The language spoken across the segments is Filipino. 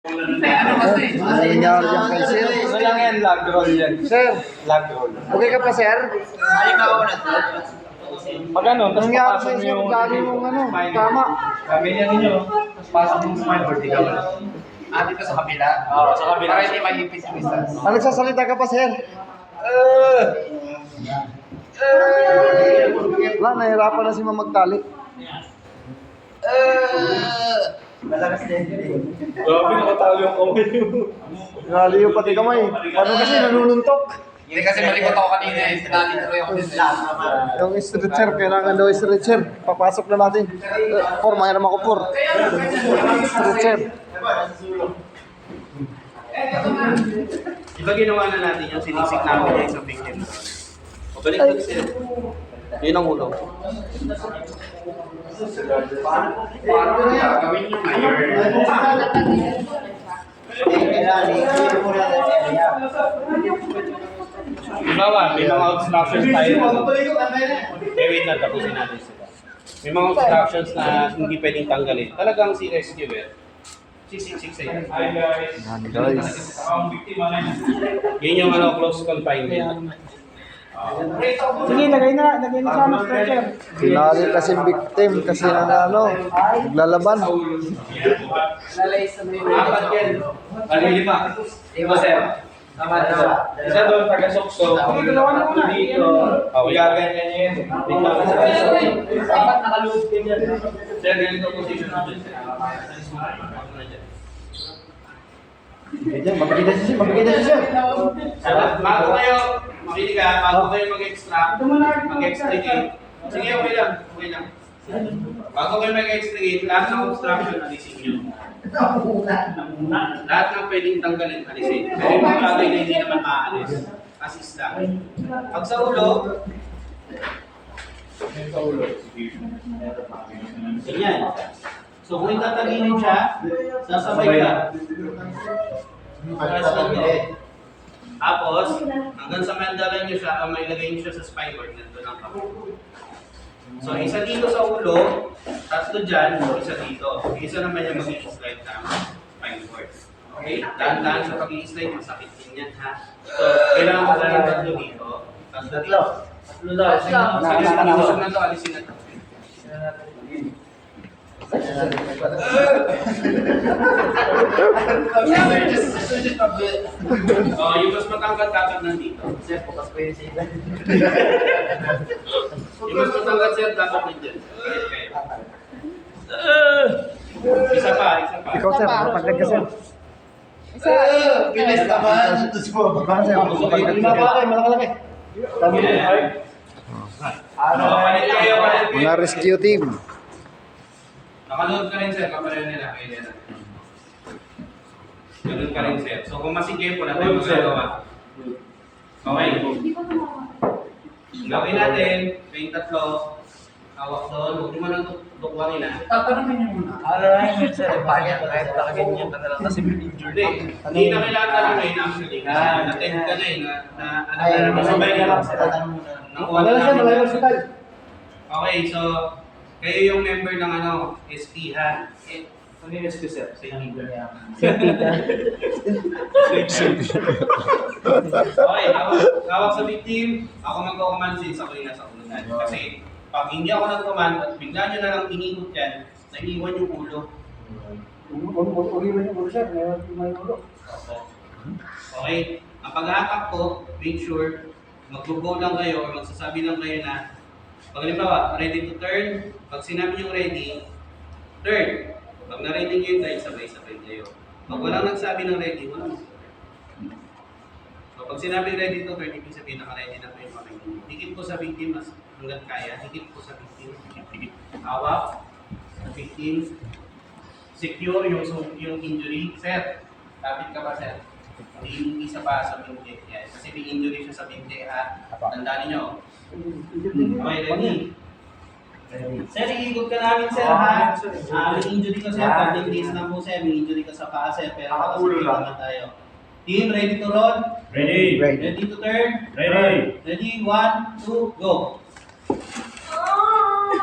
Ano nangyari dyan kay sir? Ano lang yan, lag roll yan. Sir, Lag roll. okay ka pa sir? Pag ano, Anong tapos nangyari papasok sa'yo mo sir? yung Lagi mong ano, tama. Kami niya ninyo, tapos pasok mo yung spine board, ikaw na. Dito sa kabila. Oo, sa kabila. Para hindi mahipit yung isa. Nagsasalita ka pa sir? Wala, nahirapan na si Ma'am magtali. Grabe, nakatalo yung kamay mo. Naliyo pati kamay. Paano kasi nanununtok? Hindi kasi malikot ako kanina eh. Sinali ko yung Yung stretcher, kailangan daw stretcher. Papasok na natin. Por, mahiram ako por. Stretcher. Diba ginawa na natin yung sinisik namin yung isang victim? Mabalik ko sila. Yun ang ulo. gawin yung mayor. Diba may mga obstructions tayo. Wait na, tapusin natin sila. May mga obstructions na hindi pwedeng tanggalin. Talagang si rescuer, sisiksik sa'yo. Hi guys! Yan guys. Yun yung close confinement. Sige, lagay na sa ano, stretcher. Tinali kasi victim kasi naglalaban. Apat yan. Lima. Lima, sir. Tama. Isa doon, taga-sokso. Dalawa na muna. Dito. Gaganyan yan. Dapat naka-load din yan. Sir, ganito ang position natin. Mapagkita si sir. Bago kayo, makinig ka, bago kayo mag-extract, mag-extricate. Sige, okay lang. Bago kayo mag-extricate, lahat ng obstruction, alisin nyo. Lahat ng pwedeng tanggalin, alisin. Pero yung mga bagay na hindi naman maaalis, assist lang. Pag sa ulo, ganyan. So kung itatagilid siya, sasabay ka. Tapos, hanggang sa mandala nyo siya, may lagay nyo siya sa spine board, nandun lang pa. So, isa dito sa ulo, tatlo dyan, isa dito. Isa naman yung mag-i-slide ng spine board. Okay? Dahan-dahan sa pag-i-slide, masakit din yan, ha? So, kailangan mo lang tatlo dito. Tatlo daw. Alisin na to, alisin na to. Oh, yung mas matangkad dapat nandito. Sir, bukas pa yun sila. Yung mas matangkad sir dapat nandyan. Okay. Isa pa. Ikaw sir, mapagkad ka sir. Bilis naman. Baka sir, mapagkad ka sir. Malaki. Palit kayo. Mga rescue team. Nakaload ka rin sir, kapareho nila. Pwede na. Ganun ka rin sir. So kung masigay po na tayo magagawa. Okay. Gawin natin. Yung tatlo. Hawak doon. Huwag mo nang tukwangin na. Tatanungin niyo muna. Sir, kahit nakaganyan ka na lang kasi may injured. Hindi na kailangan tanongin actually. Kasi na-attend ka na eh. Masabay ka lang sir. Okay, so kayo yung member ng SP ha? Ano yung SP sir? Safety. Okay, tawag sa victim, ako mag-command since ako yung nasa ulonan. Kasi pag hindi ako nag-command at bigla nyo na lang inikot yan, naiiwan yung ulo. Uliwan yung ulo sir, may ulo. Okay, ang pag-hatak ko, make sure mag-go lang kayo or magsasabi lang kayo na pag halimbawa, ready to turn, pag sinabi nyo ready, turn. Pag na-ready nyo yung turn, sabay-sabay kayo. Pag walang nagsabi ng ready, walang nagsasabi. So pag sinabi ready to turn, ibig sabihin naka-ready na po yung mga victim. Higit po sa victim mas hanggang kaya, higit po sa victim. Hawak, victim, secure yung injury. Sir, kapit ka ba sir? Hindi isa pa sa binti. Yan. Kasi may injury siya sa binti ha. Tandaan niyo. Okay, ready? Sir, iikot ka namin sir ha. May injury ka sir. 13 days na po sir. May injury ka sa paa sir. Pero nakasulit naman tayo. Team, ready to roll? Ready. Ready to turn? Ready. Ready? 1, 2, go!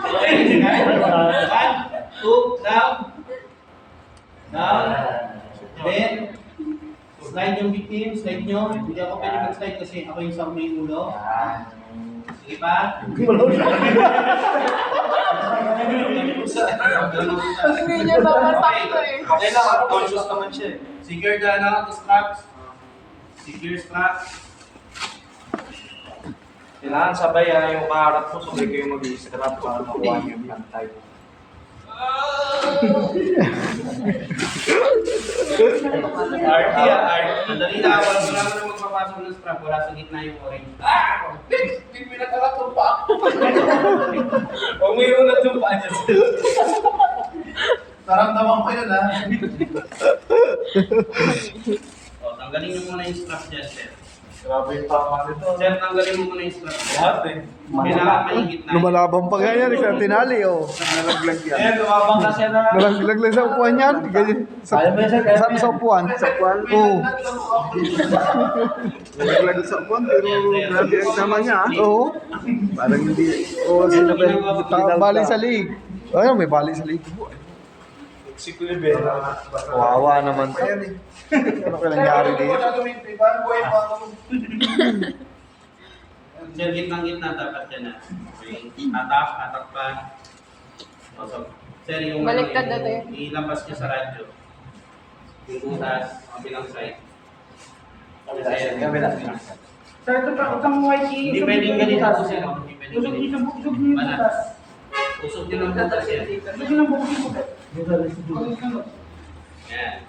Okay, guys. 1, 2, down. Down. Then, Slide yung victim, slide nyo. Hindi ako pwede mag-slide kasi ako yung sa may ulo. Sige pa. Hindi niya papasakto eh. Okay lang, conscious naman siya eh. Secure the straps. Secure straps. Kailangan sabay yung kaharap mo, sabay kayo mag-i-strap para makuha niyo yung pantay. RT Madali na, wala mo na magpapasok ng strap. Wala sa gitna yung orange. May pinakalatong pa ako. Huwag mo yung unat yung paa niya. Naramdaman ko yun, ha? O, tanggalin nyo muna yung strap dyan, sir. Grabe yung tama nito. Sir, tanggalin mo muna yung strap. Lahat eh. Kailangan maigit na. Lumalabang pa ganyan, ikaw tinali, oh. Nalaglag yan. Ayan, lumabang kasi na. Nalaglag lang sa upuan yan. Ganyan. Kaya mo yan, sir, kaya mo Saan yan. sa upuan? Sa upuan? Oo. Nalaglag sa upuan, pero grabe ang tama niya, ha? Oo. Parang hindi. Oo, bali sa leeg. Ayun, may bali sa leeg. Si Kuya Ben. Kawawa naman to. Ano kaya nangyari dito? Sir, gitnang-gitna dapat yan na. Okay. Atak pa. O, so, sir, yung Baliktad na tayo. ilampas niya sa radyo. Yung butas, kabilang side. Sir, ito pa, itong white key. Hindi pwedeng ganito po, sir. Hindi pwedeng Usog ganito. niyo, usog niyo yung Balat. butas. Usog niyo ng butas yan. Usog niyo ng butas. Yan.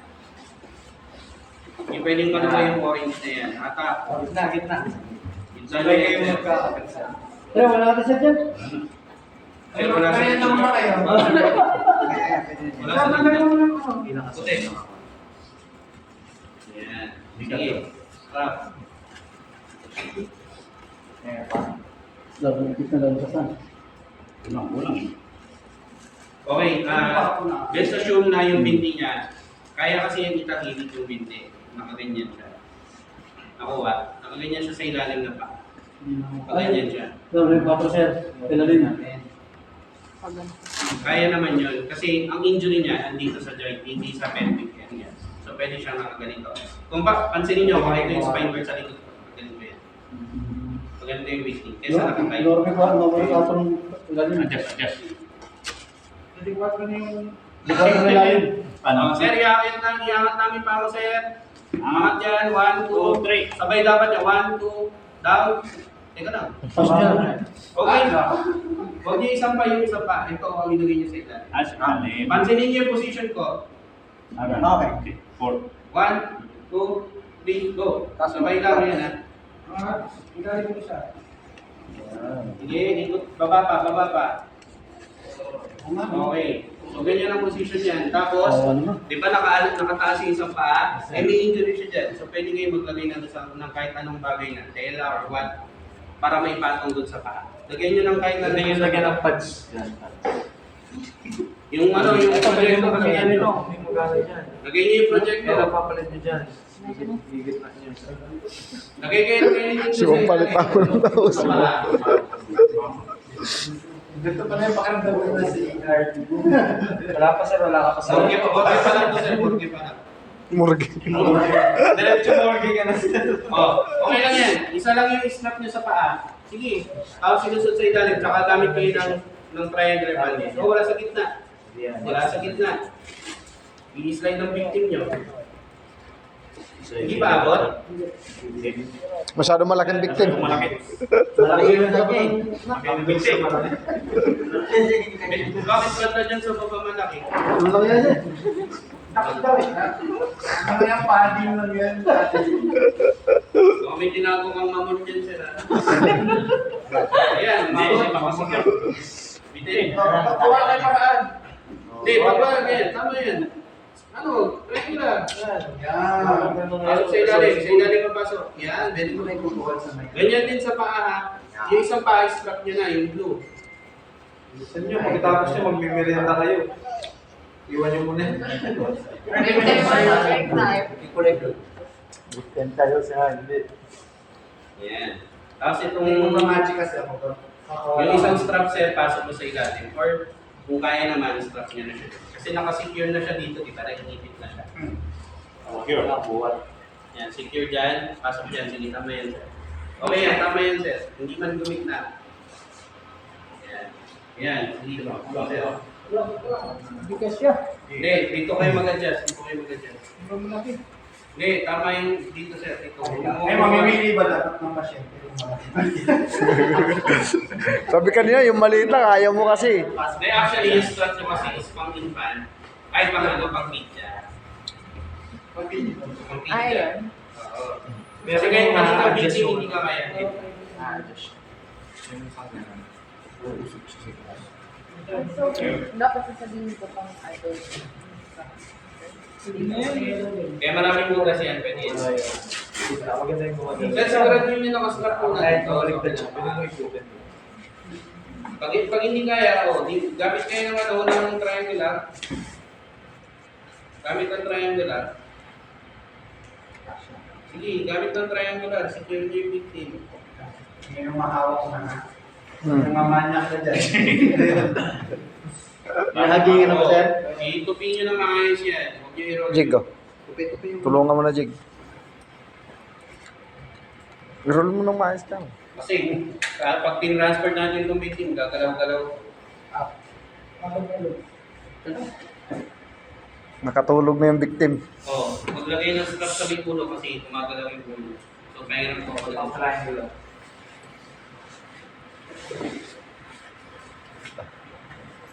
Hindi pwedeng kaluma yung orange na yan. Atak. Gitna. Minsan Sabay lang kayo yan. magkakapit sa. Sir, wala ka siya dyan. Sir, wala sa Kaya naman kayo. Wala Sir, sa tanggalin mo lang. puti. Yan. Sige. Strap. Okay, let's assume na yung binti niya, kaya kasi yung itahilid yung binti. Nakaganyan siya. Nakuha. Nakaganyan siya sa ilalim na pa. Nakaganyan siya. Kaya naman yun. Kasi ang injury niya, andito sa joint, hindi sa pelvic area. So pwede siyang nakaganito. Kung pansinin niyo, makita yung spine cord sa likod ko. Ganito yan. So ganito yung wasting. Kesa nakatayo. Adjust. Ano? Sir, iangat namin pa ako, sir. Angat yan, 1, 2, 3. Sabay dapat yan, 1, 2, down. Teka lang. Okay. Huwag niyo isang pa yung isa pa. Ito ang ilagay niyo sa ilalim. Pansinin niyo yung position ko. Okay. 1, 2, 3, go. Sabay lang yan, ha. Ilalim mo siya. Sige, ikot. Baba pa. Okay. So, ganyan ang position yan. Tapos, di ba nakataas yung isang paa? Eh, may injury siya dyan. So, pwede kayo maglagay ng kahit anong bagay na, tela or what, para may patong doon sa paa. Lagyan nyo ng kahit na Hindi yung lagyan ng pads. yung yung projector kasi yan nyo. Hindi mo gano'n yan. Lagay nyo yung projector. Pero papalit nyo dyan. Higit na nyo. Lagay kayo yung Si Juan palit ako ng tao. sa paa. Dito pa na yung pakiramdam ko na si ER. Wala pa sir, wala ka pa sa. Okay pa lang to, sir. Okay pa lang. Murag. Diretso morgue ka na sir. Oh, okay lang yan. Isa lang yung snap nyo sa paa. Sige. Tapos sinusod sa ilalim. Tsaka gamit kayo ng triangle bandage. So, wala sa gitna. Wala sa gitna. I-slide ng victim nyo. Hindi pa abot? Masyado malaking victim. Malaki. Malaki yung lagay. Victim. Bakit ba na dyan sa baba malaki? Ano lang yan eh? Takot daw eh. Ano yung padding lang yan? Baka may tinago kang mamon dyan sir. Ayan, mamon. Bitin. Pagkawa kayo paraan. Hindi, pagka ganyan. Tama yan. Ano? Regular. Pasok sa ilalim ang pasok. Yan, very good. Ganyan din sa paa ha. Yung isang paa, strap nyo na, yung blue. Gusto nyo, pagkatapos nyo, magmimerienda kayo. Iwan nyo muna. Bukan tayo sa hindi. Yan. Tapos itong yung isang strap sir, pasok mo sa ilalim. Or kung kaya naman, strap nyo na siya. Kasi nakasecure na siya dito, di ba? Nakikipit na siya. Here. Buwan. Yan, secure dyan. Pasok dyan. Sige, tama yan, sir. Okay yan, tama yan, sir. Hindi man gumit na. Yan. Yan, sige. Hello, sir. Bigas siya. Hindi, dito kayo mag-adjust. Dito kayo mag-adjust. Hindi, tama yung dito, sir. Dito. Ay, mamimili ba dapat ng pasyente? Sabi kanina, yung maliit lang, ayaw mo kasi. Hindi, actually, yung strut nyo kasi is pang-infant. Ay, pang-pizza. Pang-pizza. Ayun. Oo. Kasi ngayon, kasi pang-pizza, hindi ka kaya. So, dapat sasabihin ko pang adult. Kaya maraming bukas yan, pwede yan. Maganda yung mga Sir, sigurado nyo nakastrap po na ito. Pag hindi kaya, gamit kayo ng ng triangular. Gamit ng triangular. Sige, gamit ng triangular. Secure nyo yung victim. May mahawak na nga. Yung mamanyak na dyan. Nahagingin ako, sir. Itupin nyo na maayos yan. Huwag nyo i-roll. Jig, oh. Tulungan mo na, Jig. I-roll mo ng maayos lang. Kasi, pag tin-transfer natin itong victim, gagalaw-galaw. Nakatulog na yung victim. Oo, maglagay ng strap sa may pulo kasi gumagalaw yung pulo. So, kaya nang po.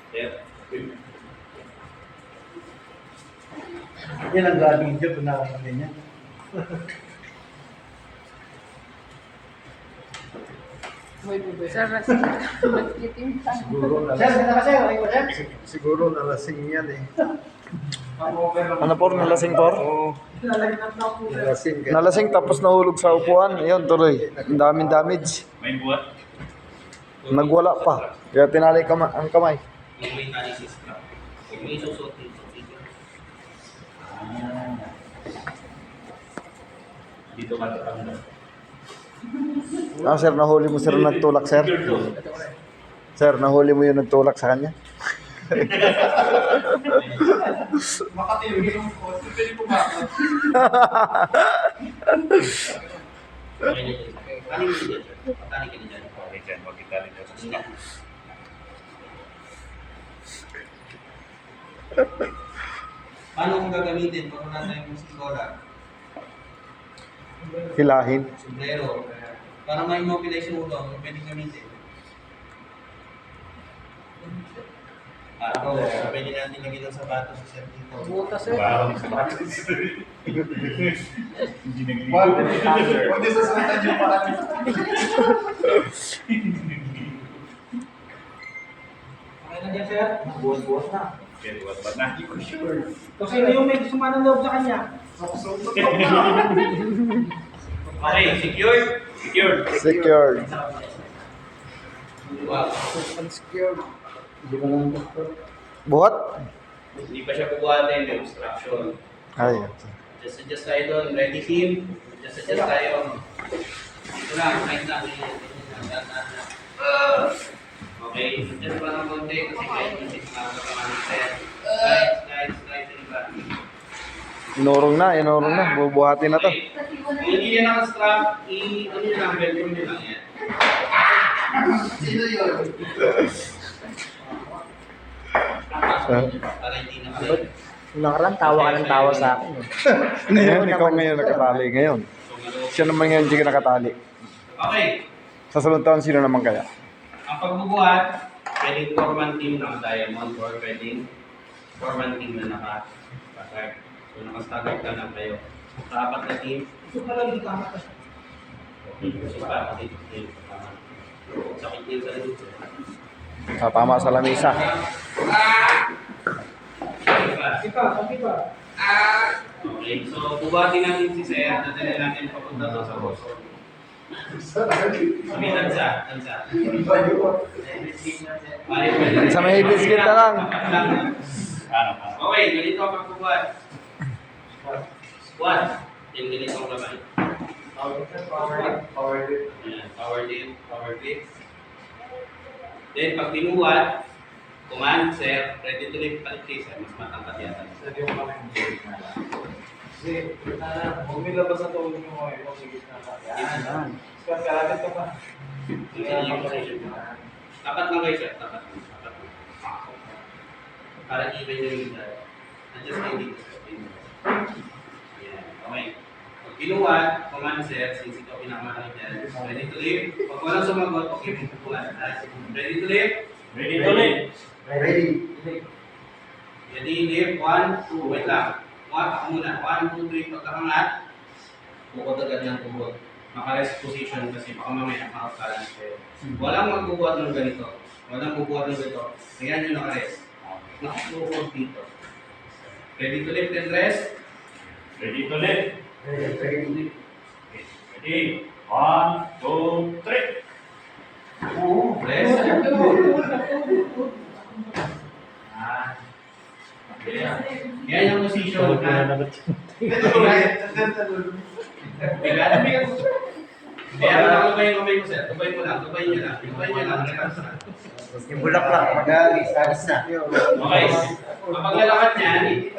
Yeah. Yan ang grabing job na ako ganyan. Sir, nagkiting pa. Sir, ganda ka sir. Okay ba, sir? Siguro nalasing yan eh. Ano por? Nalasing por? Oo. Nalasing tapos nahulog sa upuan. Ayun, tuloy. Ang daming damage. May buhat? Nagwala pa. Kaya tinali ang kamay. Yung may analysis ka. Huwag mo isusot dito. Dito ka tatanda. Sir, nahuli mo sir nagtulak, sir. Sir, nahuli mo yung nagtulak sa kanya. Makatilo yung phone. Pwede ko bakit? Okay na dyan. Tali mo dyan, sir. Tali ka na dyan. Okay dyan. Huwag itali dyan. Paano kung gagamitin pag wala tayong musikola? Hilahin. Sombrero. Para ma-immobilize yung ulo, pwede gamitin. Ako, pwede natin lagyan ng sapatos sa set dito. Butas eh. Pwede sa sunod yung parang. Okay na dyan, sir. Buwas-buwas na. Kung sino yung may sumanang loob sa kanya. Okay, secured? Secured. Secured. Wow. Buhat? Hindi pa siya bubuhatin, may obstruction. Ay. Just adjust tayo doon. Ready team? Just adjust tayo. Ito lang, kahit na. Okay, adjust pa ng konti kasi kahit hindi makakasama ng set. Slide, diba? Inurong na. Bubuhatin na to. Okay. Kung hindi niya nakastrap, ano nyo lang, welcome nyo lang yan. Sino yun? Para hindi na kayo. Nakaraan, tawa ka ng tawa sa akin. Ngayon, ikaw ngayon nakatali. Ngayon. Siya naman ngayon hindi ka nakatali. Okay. Sa sunod taon, sino naman kaya? Ang pagbubuhat, pwedeng 4-man team ng diamond or pwedeng 4-man team na naka-stagger. So naka-stagger ka lang kayo. Sa 4 na team, Gusto ka lang dito. so pa, kasi sakit din sa dito. Tama sa lamisa. Sabi pa. Okay, so bubuhatin natin si Sir, dadalhin natin papunta to sa Boston. Sabi tansa. Sa may biscuit na lang. Okay, ganito ang pagbubuhat. Squat. Yung ganito ang laman. Ayan, power lift. Then, pag binuhat, command, sir, ready to lift palit kayo, sir. Mas matangkat yata. Kasi, huwag nilabas na tulog mo ngayon. Huwag sigit na ka. Yan. Kalapit ka pa. Tapat lang kayo, sir. Tapat lang. Tapat lang. Para even yung dito. Adjust kayo dito, sir. Yan. Okay. Pag binuhat, command sir, since ito pinakamalaki dyan. Ready to live? Pag walang sumagot, okay, pupuan. Ready to live? Ready to live. Ready. Ready, live. 1, 2. Wait lang. Ako muna. 1, 2, 3. Pagkakangat, bukod agad ng bukod. Naka-rest position kasi baka mamaya makabalance kayo. Walang magbubuhat ng ganito. Walang bubuhat ng ganito. Ayan yung naka-rest. Nakabukod dito. Ready to lift and rest? Ready to live. Ready. Ready. 1, 2, 3. Rest. Yan yung position na. Bigat. Kaya nakakabay yung kamay mo, sir. Kabay mo lang. Kabay nyo lang. Kabay nyo lang. Relax na. Yung bulaklak, mag-aagis na. Okay. Ang paglalakad niyan,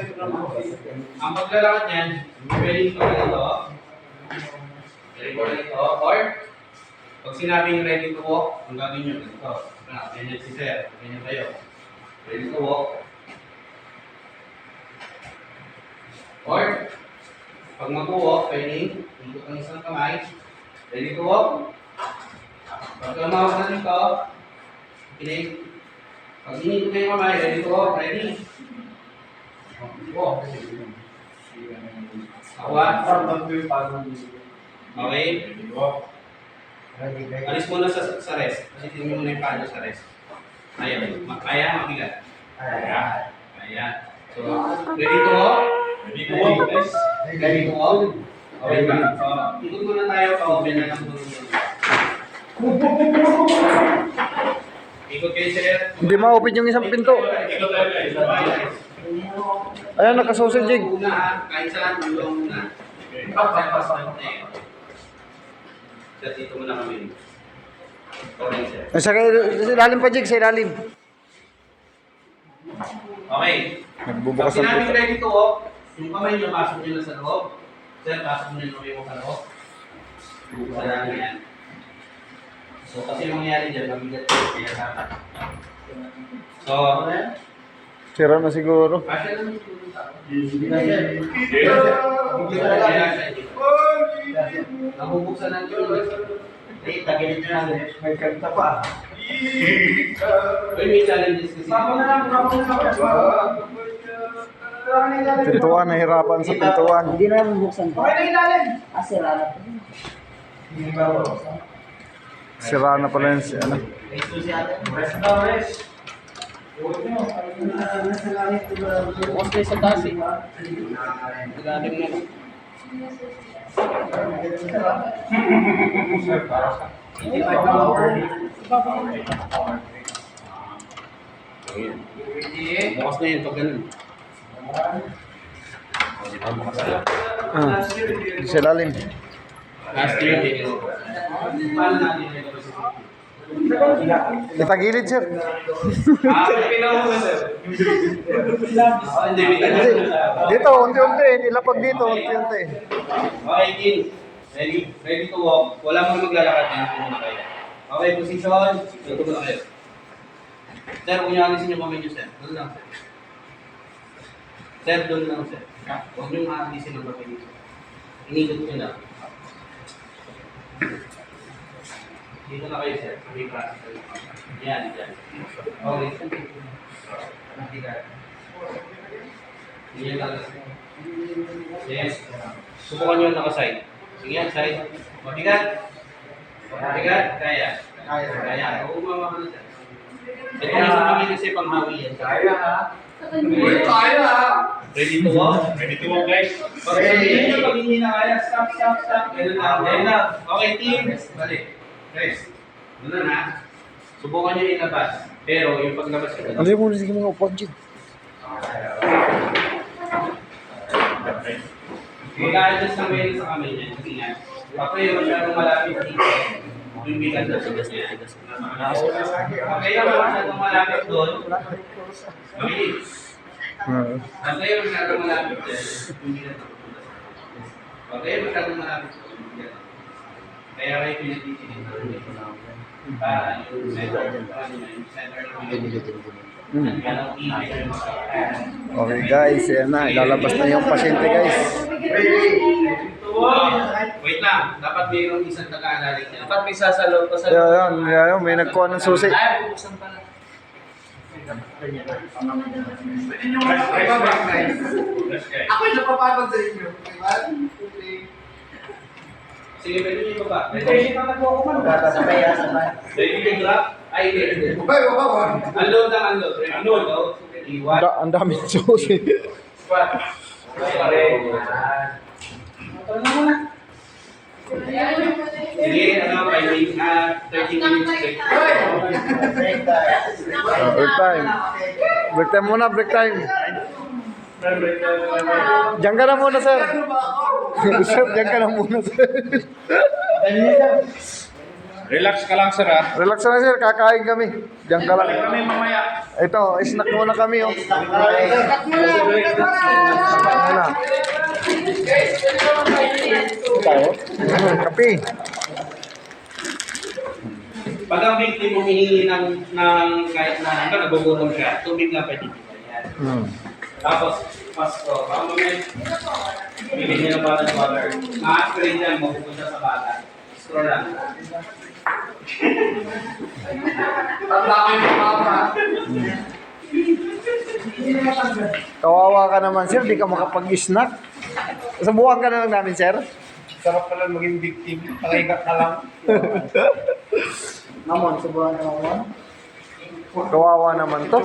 ang paglalakad niyan, ready ko na ito. Ready ko na ito. Or, pag sinabing ready to walk, ang gagawin nyo ganito. Ganyan si sir. Ganyan kayo. Ready to walk. Or, pag mag-walk, pwede, ikot ang isang kamay. Ready to walk. Pag lumawag na dito, kinig. Pag inikot na yung kamay, ready to walk. Ready. Walk. Awat. Okay. Alis muna sa rest. Kasi tingin muna yung palo sa rest. Ayan. Kaya, mabigat. Ayan. So, ready to walk? Ready to walk, guys. Ready to walk? Okay ba? So, ikot muna tayo. Pa-open na lang muna. Ikot kayo, sir. Hindi ma-open yung isang pinto. Ikot tayo, guys. Ayan, nakasausage. Una ha, kahit saan, ulong muna. Pas na eh. Sir, dito muna kami. Okay, sir. Sa ilalim pa, Jig, sa ilalim. Okay. Nagbubukas Pag ng sinabing pinto. ready to walk, yung kamay niyo, pasok niyo na sa loob. Sir, pasok mo na yung kamay mo sa loob. Buksan natin yan. So, kasi yung mangyari dyan, mabigat ko. Kaya dapat. So, Sira na siguro. kasya lang yung tulong sa akin. Nabubuksan ng tulong. Tagilid na lang. May kanta pa. Uy, may challenges kasi. Pintuan, nahirapan sa pintuan. Hindi na bubuksan pa. Okay na ilalim. Sira na po. Sira na pala yun si ano. Rest now, rest. Bukas kayo sa taas eh. Ilalim na lang. Bukas na yun pag ganun. Sa ilalim. Last year, hindi ko. Paano natin ito kasi? Itagilid, sir. Pinawa mo, sir. Hindi, Dito, unti-unti. Nilapag dito, unti-unti. Okay, King. Ready to walk. Wala mo maglalakad din. Dito muna kayo. Okay, position. Dito muna kayo. Sir, kung yung alisin yung kamay nyo, sir. Doon lang, sir. Sir, doon lang, sir. Huwag nyo alisin ang kamay nyo. Inigot nyo lang. Dito na kayo, sir. May practical. Yan, dyan. Okay, sir. Mabigat. Yan lang. Yes. Subukan nyo naka-side. Sige yan, side. Mabigat. Mabigat. Kaya. Kaya. Huwag mamawa ka na dyan. Ito na sa kami kasi panghawi yan. Kaya, ha? Kaya ha? Ready to walk? Ready to walk, guys. Pag sabihin nyo, pag hindi na kaya, stop. Ganun lang. Ganun lang. Okay, team. Balik. Rest. Doon na. Subukan nyo ilabas. Pero yung paglabas nyo. Ano yung muna sige mga upuan, Jig? Mag-a-adjust lang kayo sa kamay niya. Kasi nga, pag kayo masyadong malapit dito, yung bigat na tigas niya. Pag kayo masyadong malapit doon, mabilis. Pag kayo masyadong malapit dyan, yung bigat na tigas. Huwag kayo masyadong malapit sa ulo. Kaya kayo pinag-iinit para yung center ng Okay guys, yan na. Ilalabas na yung pasyente guys. Wait lang, dapat mayroong isang taga-alala niya. Dapat may sasalo pa sa... Yan. May nagkuha ng susi. Ay, bubuksan pala. Ako'y napapagod sa inyo. Diba? Sige, pwede niyo ba? Hindi pa nagkukuman. Sabay. Pwede niyo drop? Ay, hindi. Bye, bye. Unload lang, unload. Unload. Iwan. Ang daming susi. Squat. Pare. Ano na muna? Sige, 30 minutes break. Break time. Break time muna, break time. Diyan ka na muna, sir. Sir, diyan ka na muna, sir. Relax ka lang, sir, ha? Relax na, sir. Kakain kami. Diyan ka lang. Kami mamaya. Ito, snack muna kami, oh. Snack muna. Tayo? Kape. Pag ang victim mo hihingi ng kahit na nagbuburong siya, tubig na pwede. Yan. Tapos, pasto. Baka mamaya, bibig niya ng bottle water. Ma-aspirate yan, mapupunta sa bata. Scroll lang. Tanda ko yung mama. Kawawa ka naman, sir. Di ka makapag-snack. Subukan ka na lang namin, sir. Sarap pala maging victim. Palahiga ka lang. Namon, subuhan na naman. Kawawa naman to.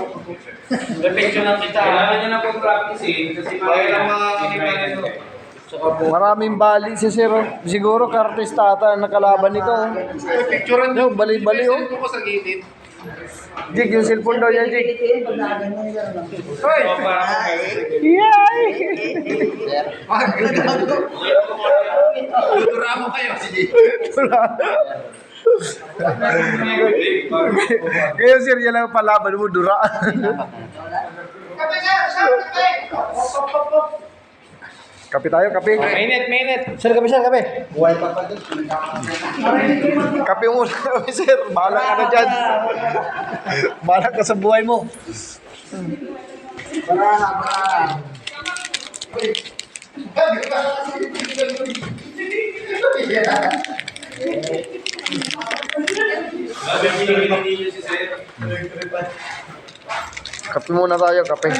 Reflection lang kita. Kailangan nyo na po practice eh. Kasi mga Maraming bali si sir, oh. Siguro kartista ata ang nakalaban nito, oh. Picturean Yo, bali-bali, oh. ko sa gilid. Jig, yung cellphone daw yan, Jig. Hoy! Yay! Dura mo kayo. Kaya sir, yan lang palaban mo, dura. Kape tayo, kape. Minute. Sir, kape, sir, kape. Buhay pa pa doon. Kape muna, sir. Bahala ka na dyan. Bahala ka sa buhay mo. Kape muna tayo, kape.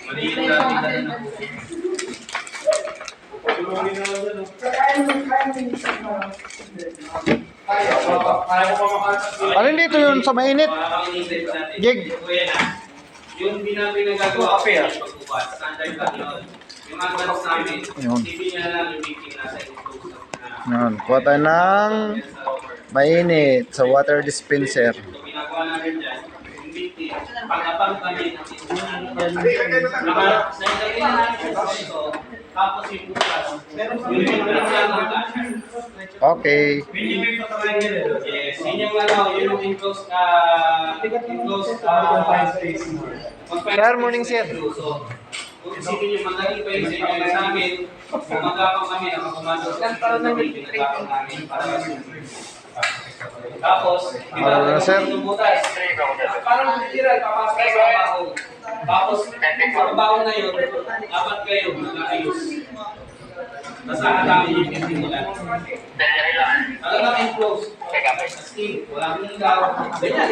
Maliit natin na. Ano dito yun sa mainit? Jig. Yung pinagagawa ko yung pagbukas, standard lang yun. Yung advance namin, Yun. hindi niya lang yung meeting nasa inclusive na Yan, kuha tayo ng mainit sa water dispenser. So, ginagawa namin dyan, yung meeting, pag-abang kami ng naka-send na natin sa ito, tapos yung bukas, yung pinagagawa ng kasha. Okay. Yes, yun yung yun yung enclosed, Sir, morning, sir. So, kung isipin nyo, madali pa yung sa inyo sa amin, gumagapang kami, nakakumado sa pinagapang namin para tapos, di ba, Ano na, sir? yung butas, parang literal, papasok sa trabaho. Tapos, sa trabaho na yun, dapat kayo mag-ayos. Basta namin yung pinti nila. Talagang enclosed. Asking, wala kang ilaw. Ganyan.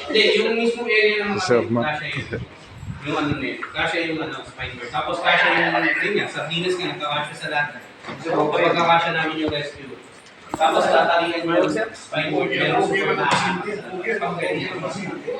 Hindi, yung mismo area ng Sir, mga kasya yun. Yung ano na yun. Kasya yung spine board. Tapos kasya yung yun nga, sardinas nga, nagkakasya sa lahat. So, kapag kakasya namin yung rescue. Tapos tatalihan yung spine board. Meron support na